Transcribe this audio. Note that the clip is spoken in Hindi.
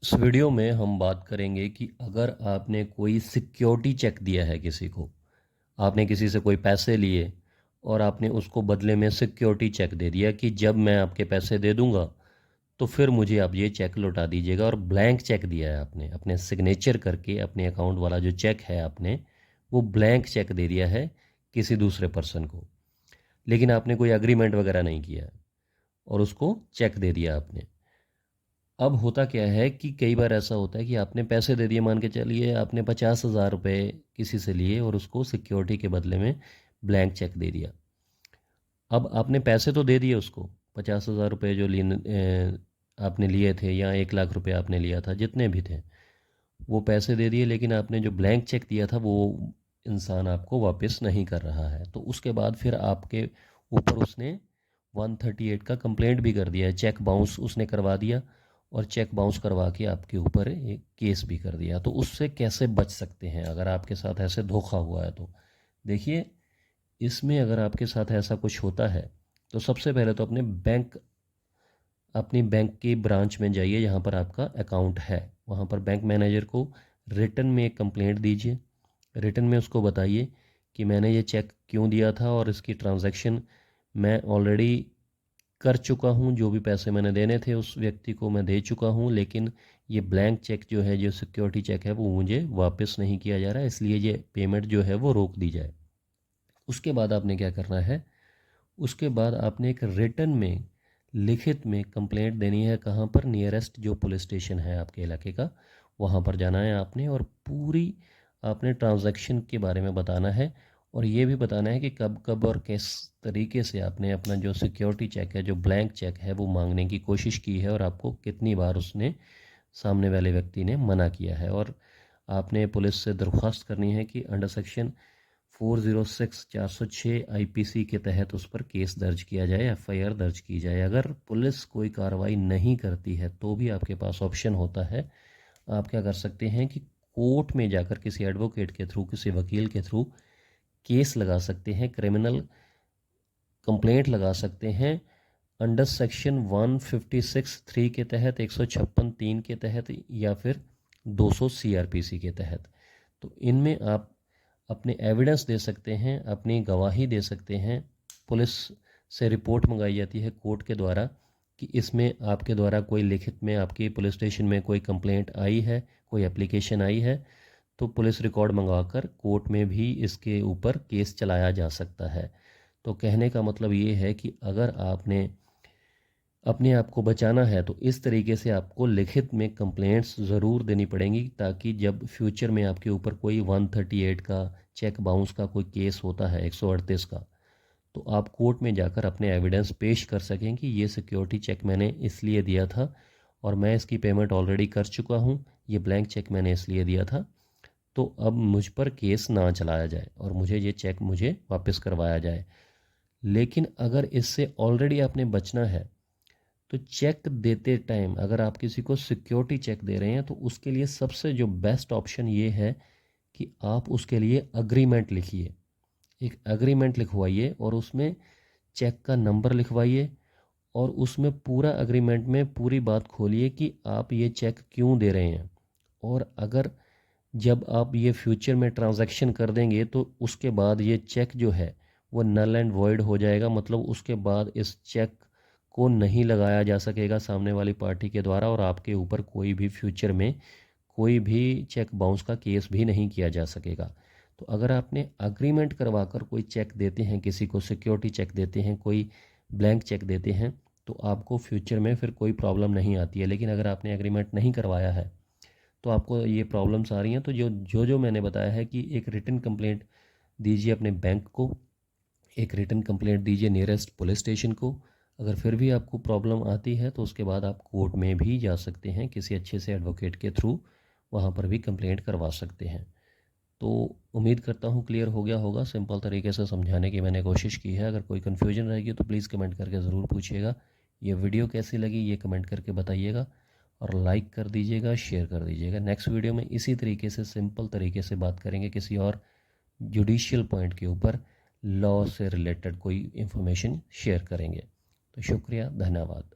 इस वीडियो में हम बात करेंगे कि अगर आपने कोई सिक्योरिटी चेक दिया है किसी को, आपने किसी से कोई पैसे लिए और आपने उसको बदले में सिक्योरिटी चेक दे दिया कि जब मैं आपके पैसे दे दूंगा तो फिर मुझे आप ये चेक लौटा दीजिएगा, और ब्लैंक चेक दिया है आपने अपने सिग्नेचर करके, अपने अकाउंट वाला जो चेक है आपने वो ब्लैंक चेक दे दिया है किसी दूसरे पर्सन को, लेकिन आपने कोई अग्रीमेंट वगैरह नहीं किया है और उसको चेक दे दिया आपने। अब होता क्या है कि कई बार ऐसा होता है कि आपने पैसे दे दिए, मान के चलिए आपने 50,000 रुपये किसी से लिए और उसको सिक्योरिटी के बदले में ब्लैंक चेक दे दिया। अब आपने पैसे तो दे दिए उसको, 50,000 रुपये जो आपने लिए थे, या 1 लाख रुपये आपने लिया था, जितने भी थे वो पैसे दे दिए, लेकिन आपने जो ब्लैंक चेक दिया था वो इंसान आपको वापस नहीं कर रहा है। तो उसके बाद फिर आपके ऊपर उसने 138 का कंप्लेंट भी कर दिया है, चेक बाउंस उसने करवा दिया, और चेक बाउंस करवा के आपके ऊपर एक केस भी कर दिया। तो उससे कैसे बच सकते हैं अगर आपके साथ ऐसे धोखा हुआ है? तो देखिए, इसमें अगर आपके साथ ऐसा कुछ होता है तो सबसे पहले तो अपनी बैंक की ब्रांच में जाइए जहाँ पर आपका अकाउंट है, वहाँ पर बैंक मैनेजर को रिटन में एक कंप्लेंट दीजिए। रिटन में उसको बताइए कि मैंने ये चेक क्यों दिया था और इसकी ट्रांजैक्शन मैं ऑलरेडी कर चुका हूँ, जो भी पैसे मैंने देने थे उस व्यक्ति को मैं दे चुका हूँ, लेकिन ये ब्लैंक चेक जो है, जो सिक्योरिटी चेक है, वो मुझे वापस नहीं किया जा रहा है, इसलिए ये पेमेंट जो है वो रोक दी जाए। उसके बाद आपने क्या करना है? उसके बाद आपने एक रिटन में, लिखित में कंप्लेंट देनी है। कहाँ पर? नियरेस्ट जो पुलिस स्टेशन है आपके इलाके का, वहाँ पर जाना है आपने, और पूरी आपने ट्रांजैक्शन के बारे में बताना है, और ये भी बताना है कि कब कब और किस तरीके से आपने अपना जो सिक्योरिटी चेक है, जो ब्लैंक चेक है, वो मांगने की कोशिश की है, और आपको कितनी बार उसने, सामने वाले व्यक्ति ने, मना किया है। और आपने पुलिस से दरख्वास्त करनी है कि अंडर सेक्शन 406 406 आईपीसी के तहत उस पर केस दर्ज किया जाए, एफआईआर दर्ज की जाए। अगर पुलिस कोई कार्रवाई नहीं करती है तो भी आपके पास ऑप्शन होता है। आप क्या कर सकते हैं कि कोर्ट में जाकर किसी एडवोकेट के थ्रू, किसी वकील के थ्रू केस लगा सकते हैं, क्रिमिनल कंप्लेंट लगा सकते हैं अंडर सेक्शन 156(3) के तहत, 156(3) के तहत, या फिर 200 सीआरपीसी के तहत। तो इनमें आप अपने एविडेंस दे सकते हैं, अपनी गवाही दे सकते हैं। पुलिस से रिपोर्ट मंगाई जाती है कोर्ट के द्वारा कि इसमें आपके द्वारा कोई लिखित में आपकी पुलिस स्टेशन में कोई कंप्लेंट आई है, कोई एप्लीकेशन आई है, तो पुलिस रिकॉर्ड मंगवाकर कोर्ट में भी इसके ऊपर केस चलाया जा सकता है। तो कहने का मतलब ये है कि अगर आपने अपने आप को बचाना है तो इस तरीके से आपको लिखित में कंप्लेंट्स ज़रूर देनी पड़ेंगी, ताकि जब फ्यूचर में आपके ऊपर कोई 138 का, चेक बाउंस का कोई केस होता है, 138 का, तो आप कोर्ट में जाकर अपने एविडेंस पेश कर सकें कि ये सिक्योरिटी चेक मैंने इसलिए दिया था और मैं इसकी पेमेंट ऑलरेडी कर चुका हूँ, ये ब्लैंक चेक मैंने इसलिए दिया था, तो अब मुझ पर केस ना चलाया जाए और मुझे ये चेक मुझे वापस करवाया जाए। लेकिन अगर इससे ऑलरेडी आपने बचना है तो चेक देते टाइम अगर आप किसी को सिक्योरिटी चेक दे रहे हैं तो उसके लिए सबसे जो बेस्ट ऑप्शन ये है कि आप उसके लिए अग्रीमेंट लिखिए, एक अग्रीमेंट लिखवाइए, और उसमें चेक का नंबर लिखवाइए, और उसमें पूरा अग्रीमेंट में पूरी बात खोलिए कि आप ये चेक क्यों दे रहे हैं। और अगर जब आप ये फ्यूचर में ट्रांजैक्शन कर देंगे तो उसके बाद ये चेक जो है वो नल एंड वॉइड हो जाएगा, मतलब उसके बाद इस चेक को नहीं लगाया जा सकेगा सामने वाली पार्टी के द्वारा, और आपके ऊपर कोई भी फ्यूचर में कोई भी चेक बाउंस का केस भी नहीं किया जा सकेगा। तो अगर आपने अग्रीमेंट करवाकर कोई चेक देते हैं, किसी को सिक्योरिटी चेक देते हैं, कोई ब्लैंक चेक देते हैं, तो आपको फ्यूचर में फिर कोई प्रॉब्लम नहीं आती है। लेकिन अगर आपने एग्रीमेंट नहीं करवाया है तो आपको ये प्रॉब्लम्स आ रही हैं। तो जो मैंने बताया है कि एक रिटन कंप्लेंट दीजिए अपने बैंक को, एक रिटन कंप्लेंट दीजिए नियरेस्ट पुलिस स्टेशन को। अगर फिर भी आपको प्रॉब्लम आती है तो उसके बाद आप कोर्ट में भी जा सकते हैं, किसी अच्छे से एडवोकेट के थ्रू वहाँ पर भी कंप्लेंट करवा सकते हैं। तो उम्मीद करता हूँ क्लियर हो गया होगा, सिंपल तरीके से समझाने की मैंने कोशिश की है। अगर कोई कन्फ्यूजन रहेगी तो प्लीज़ कमेंट करके ज़रूर पूछिएगा। ये वीडियो कैसी लगी ये कमेंट करके बताइएगा, और लाइक कर दीजिएगा, शेयर कर दीजिएगा। नेक्स्ट वीडियो में इसी तरीके से, सिंपल तरीके से बात करेंगे किसी और जुडिशियल पॉइंट के ऊपर, लॉ से रिलेटेड कोई इन्फॉर्मेशन शेयर करेंगे। तो शुक्रिया, धन्यवाद।